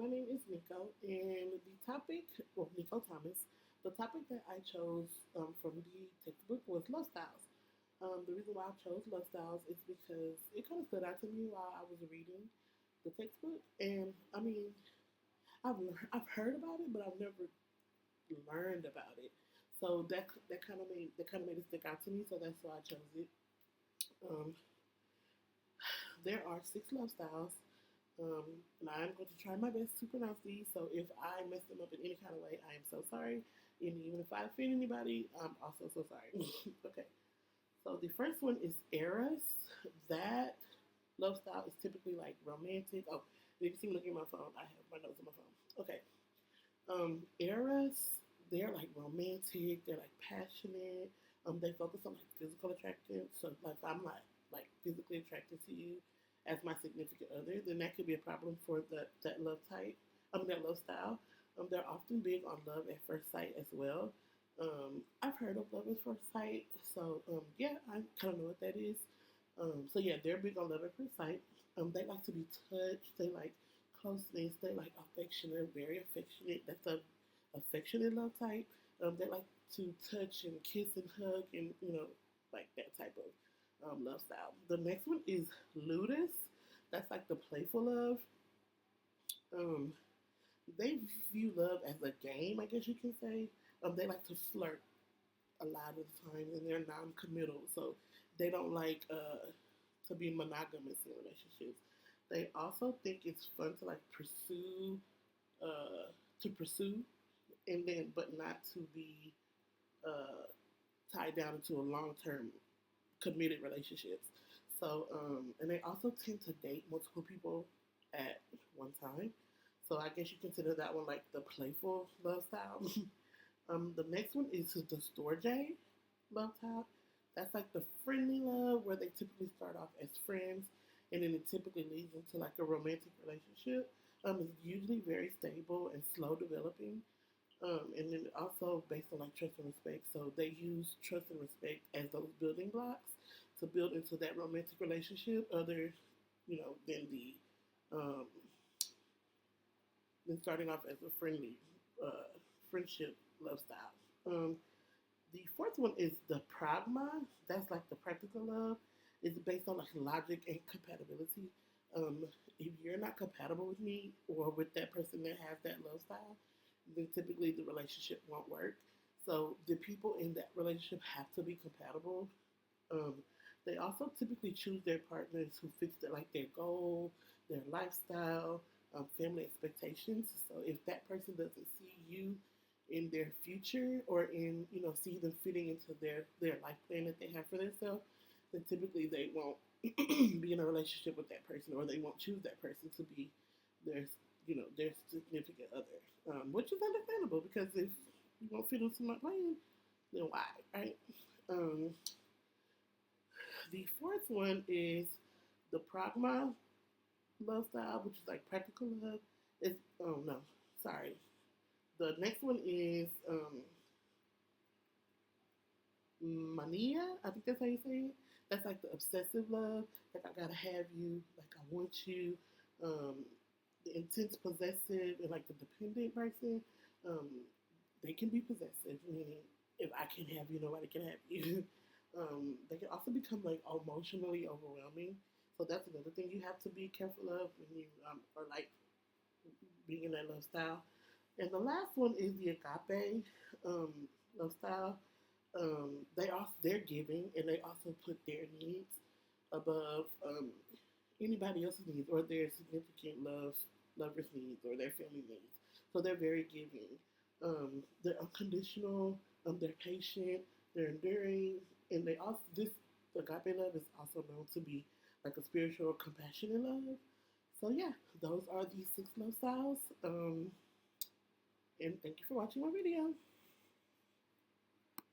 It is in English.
My name is Nico, and Nico Thomas, the topic that I chose from the textbook was love styles. The reason why I chose love styles is because it kind of stood out to me while I was reading the textbook, and I mean, I've heard about it, but I've never learned about it. So that kind of made it stick out to me. So that's why I chose it. Um, there are six love styles. And I'm going to try my best to pronounce these. So if I mess them up in any kind of way, I am so sorry. And even if I offend anybody, I'm also so sorry. Okay. So the first one is Eros. That love style is typically like romantic. Oh, if you see me looking at my phone, I have my notes on my phone. Okay. Eros, they're like romantic. They're like passionate. They focus on like physical attraction. So like if I'm not like physically attracted to you as my significant other, then that could be a problem for that love type. That love style. They're often big on love at first sight as well. I've heard of love at first sight, so yeah, I kind of know what that is. So yeah, they're big on love at first sight. They like to be touched. They like closeness. They like affectionate, very affectionate. That's a affectionate love type. They like to touch and kiss and hug and like that type of love style. The next one is Ludus. That's like the playful love. Um, they view love as a game, I guess you can say. They like to flirt a lot of the time, and they're non-committal, so they don't like to be monogamous in relationships. They also think it's fun to like pursue, and then but not to be uh, tied down into a long-term committed relationships. So, and they also tend to date multiple people at one time. So I guess you consider that one like the playful love style. The next one is the Storge love style. That's like the friendly love where they typically start off as friends and then it typically leads into like a romantic relationship. It's usually very stable and slow developing. And then also based on like trust and respect. So they use trust and respect as those building blocks to build into that romantic relationship, other, than the than starting off as a friendly friendship love style. The fourth one is the pragma. That's like the practical love. It's based on like logic and compatibility. If you're not compatible with me or with that person that has that love style, then typically the relationship won't work. So the people in that relationship have to be compatible. Um, they also typically choose their partners who fits their goal, their lifestyle, family expectations. So if that person doesn't see you in their future or in see them fitting into their life plan that they have for themselves, then typically they won't be in a relationship with that person or they won't choose that person to be their their significant other, which is understandable because if you won't fit into my plan, then why, right? Um, the fourth one is the pragma love style, which is like practical love. It's oh no, sorry. The next one is mania. I think that's how you say it. That's like the obsessive love. Like I gotta have you. Like I want you. Um, the intense possessive and like the dependent person. Um, they can be possessive, meaning if I can have you, nobody can have you. They can also become like emotionally overwhelming. So that's another thing you have to be careful of when you are like being in that love style. And the last one is the agape um, love style. They're giving and they also put their needs above anybody else's needs or their significant lovers needs or their family needs. So they're very giving. They're unconditional. They're patient. They're enduring, and they also this agape love is also known to be like a spiritual, compassionate love. So yeah, those are the six love styles. And thank you for watching my video.